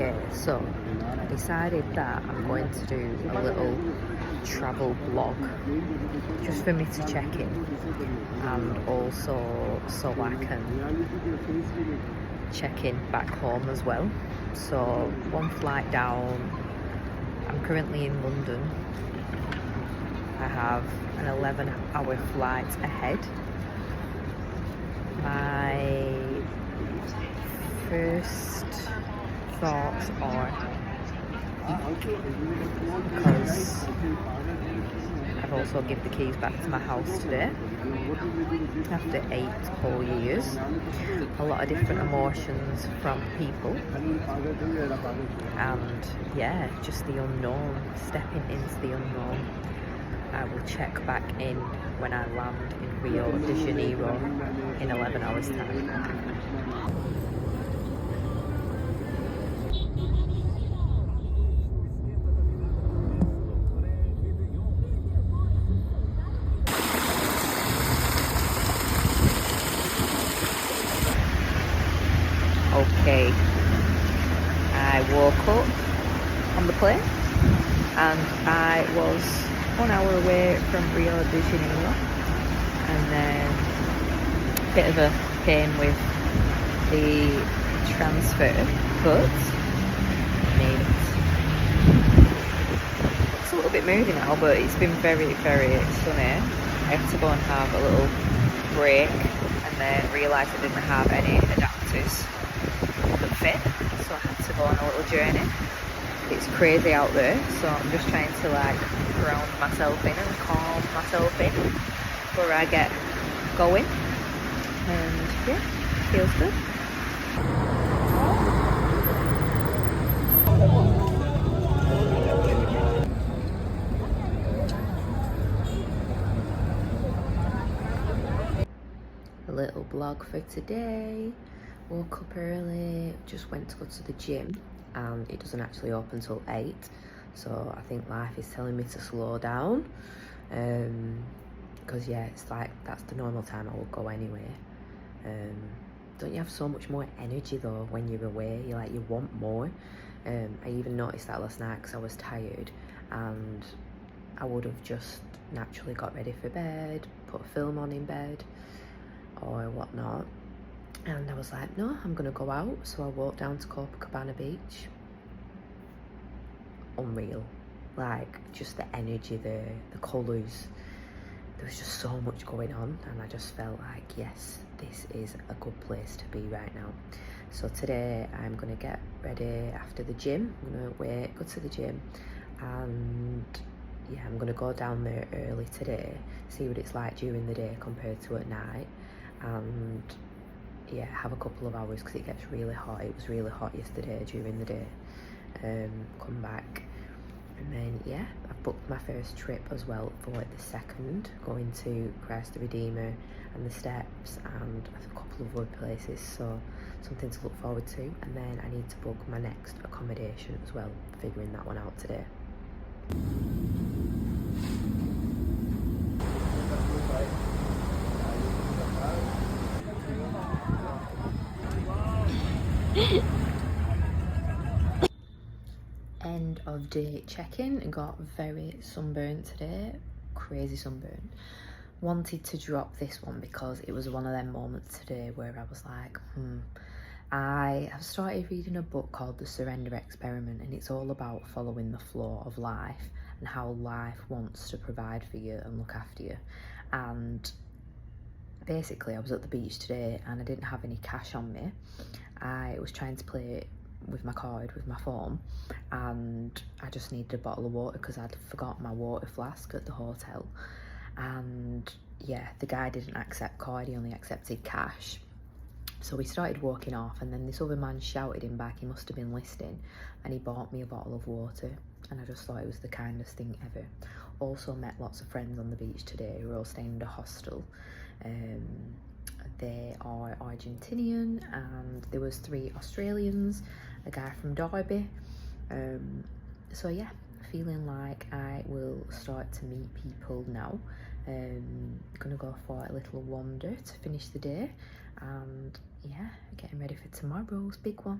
Okay, so I decided that I'm going to do a little travel blog just for me to check in, and also so I can check in back home as well. So one flight down, I'm currently in London. I have an 11-hour flight ahead. My first thoughts are, because I've also given the keys back to my house today after 8 whole years, a lot of different emotions from people, and yeah, just the unknown, stepping into the unknown. I will check back in when I land in Rio de Janeiro in 11 hours time. Okay, I woke up on the plane and I was 1 hour away from Rio de Janeiro, and then a bit of a pain with the transfer, but made it. It's a little bit moody now, but it's been very, very sunny. I had to go and have a little break and then realised I didn't have any adapters that fit, so I had to go on a little journey. It's crazy out there, so I'm just trying to like ground myself in and calm myself in before I get going, and yeah, feels good. A little blog for today. Woke up early, just went to go to the gym, and it doesn't actually open till 8, so I think life is telling me to slow down, because yeah, it's like that's the normal time I would go anyway. Don't you have so much more energy though when you're away? You want more. I even noticed that last night because I was tired, and I would have just naturally got ready for bed, put a film on in bed or whatnot, and I was like, no, I'm gonna go out. So I walked down to Copacabana Beach. Unreal, like just the energy there, the colours, there was just so much going on, and I just felt like, yes, this is a good place to be right now. So today I'm gonna get ready after the gym. I'm gonna go to the gym, and yeah, I'm gonna go down there early today, see what it's like during the day compared to at night, and yeah, have a couple of hours because it gets really hot. It was really hot yesterday during the day. Come back, and then yeah, I've booked my first trip as well for the 2nd, going to Christ the Redeemer and the Steps and a couple of other places, so something to look forward to. And then I need to book my next accommodation as well, figuring that one out today. End of day check-in, and got very sunburnt today, crazy sunburn. Wanted to drop this one because it was one of them moments today where I was like, I have started reading a book called The Surrender Experiment, and it's all about following the flow of life and how life wants to provide for you and look after you. And basically I was at the beach today and I didn't have any cash on me. I was trying to play with my card with my phone, and I just needed a bottle of water because I'd forgotten my water flask at the hotel. And yeah, the guy didn't accept card, he only accepted cash. So we started walking off, and then this other man shouted him back. He must have been listening, and he bought me a bottle of water, and I just thought it was the kindest thing ever. Also met lots of friends on the beach today who are all staying in a hostel. They are Argentinian, and there was 3 Australians, a guy from Derby. So yeah, feeling like I will start to meet people now. Gonna go for a little wander to finish the day, and yeah, getting ready for tomorrow's big one.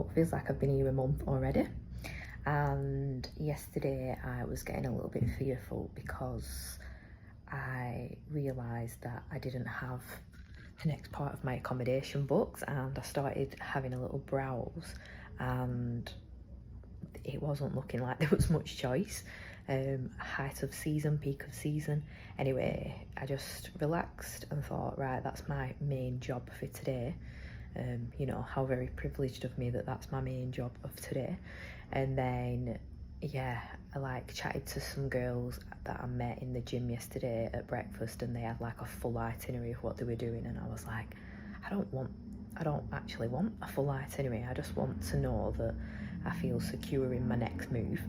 so feels like I've been here a month already. And yesterday I was getting a little bit fearful because I realised that I didn't have the next part of my accommodation booked, and I started having a little browse, and it wasn't looking like there was much choice. Height of season, peak of season. Anyway, I just relaxed and thought, right, that's my main job for today. You know, how very privileged of me that that's my main job of today. And then, yeah, I like chatted to some girls that I met in the gym yesterday at breakfast, and they had like a full itinerary of what they were doing, and I was like, I don't actually want a full itinerary. I just want to know that I feel secure in my next move.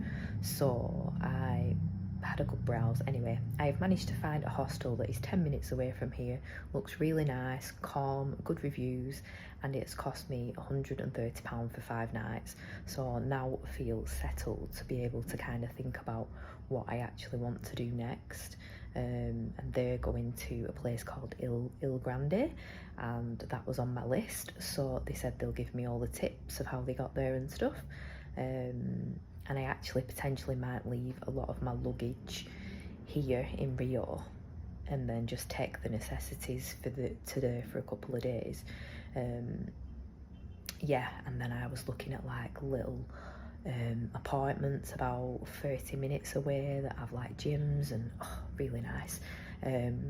So I had a good browse. Anyway, I have managed to find a hostel that is 10 minutes away from here, looks really nice, calm, good reviews, and it's cost me £130 for 5 nights. So now I feel settled to be able to kind of think about what I actually want to do next. And they're going to a place called Il Grande, and that was on my list. So they said they'll give me all the tips of how they got there and stuff. And I actually potentially might leave a lot of my luggage here in Rio and then just take the necessities for today for a couple of days. Yeah, and then I was looking at like little apartments about 30 minutes away that have like gyms and really nice.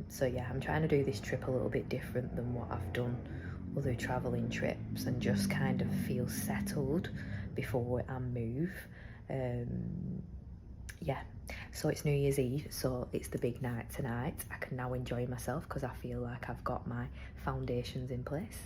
So yeah, I'm trying to do this trip a little bit different than what I've done other traveling trips, and just kind of feel settled before I move. Yeah, so it's New Year's Eve, so it's the big night tonight. I can now enjoy myself because I feel like I've got my foundations in place.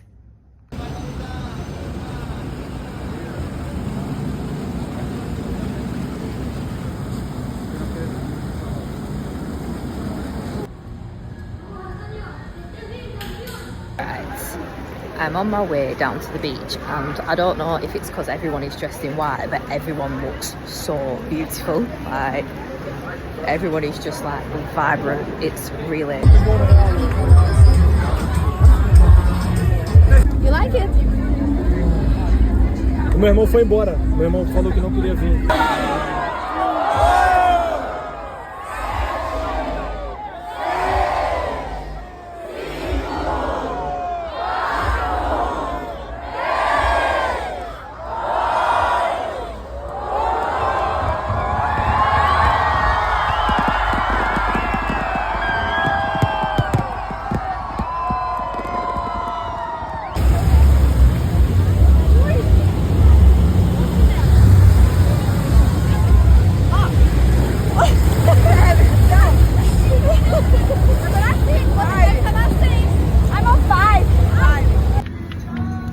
I'm on my way down to the beach, and I don't know if it's because everyone is dressed in white, but everyone looks so beautiful. Like, everyone is just like vibrant. It's really... You like it? O meu irmão foi embora. Meu irmão falou que não queria vir.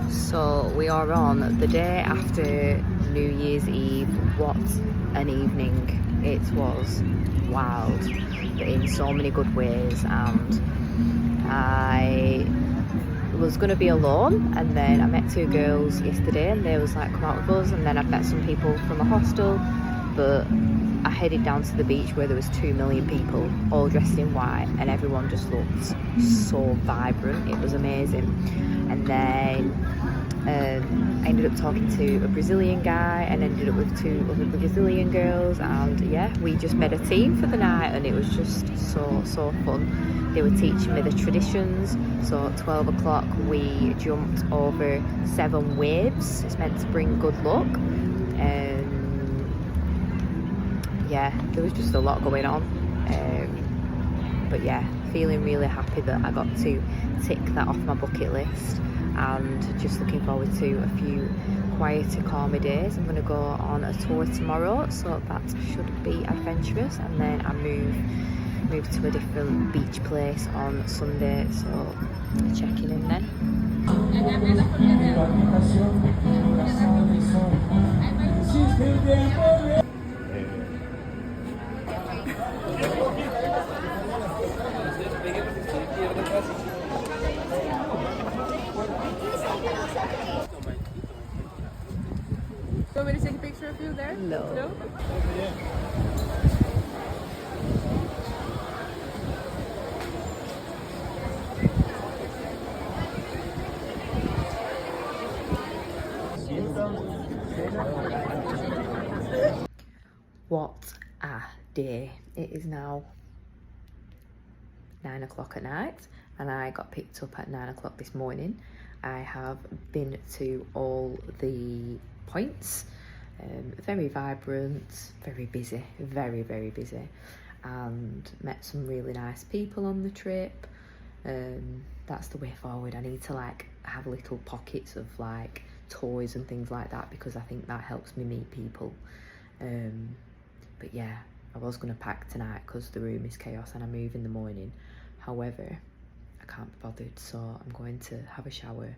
So we are on the day after New Year's Eve. What an evening it was. Wild, but in so many good ways. And I was going to be alone, and then I met 2 girls yesterday, and they was like, come out with us. And then I met some people from a hostel, but I headed down to the beach where there was 2 million people all dressed in white, and everyone just looked so vibrant. It was amazing. And then I ended up talking to a Brazilian guy and ended up with 2 other Brazilian girls, and yeah, we just made a team for the night, and it was just so fun. They were teaching me the traditions. So at 12 o'clock we jumped over 7 waves. It's meant to bring good luck. Yeah, there was just a lot going on. But yeah, feeling really happy that I got to tick that off my bucket list, and just looking forward to a few quieter, calmer days. I'm going to go on a tour tomorrow, so that should be adventurous, and then I move to a different beach place on Sunday, so checking in then. You want me to take a picture of you there? No. What a day. It is now 9 o'clock at night and I got picked up at 9 o'clock this morning. I have been to all the points, very vibrant, very busy, very busy, and met some really nice people on the trip. That's the way forward. I need to like have little pockets of like toys and things like that because I think that helps me meet people. But yeah, I was going to pack tonight because the room is chaos and I move in the morning. However, I can't be bothered, so I'm going to have a shower,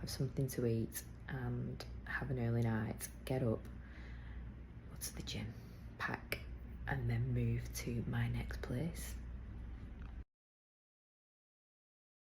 have something to eat and have an early night, get up, go to the gym, pack and then move to my next place.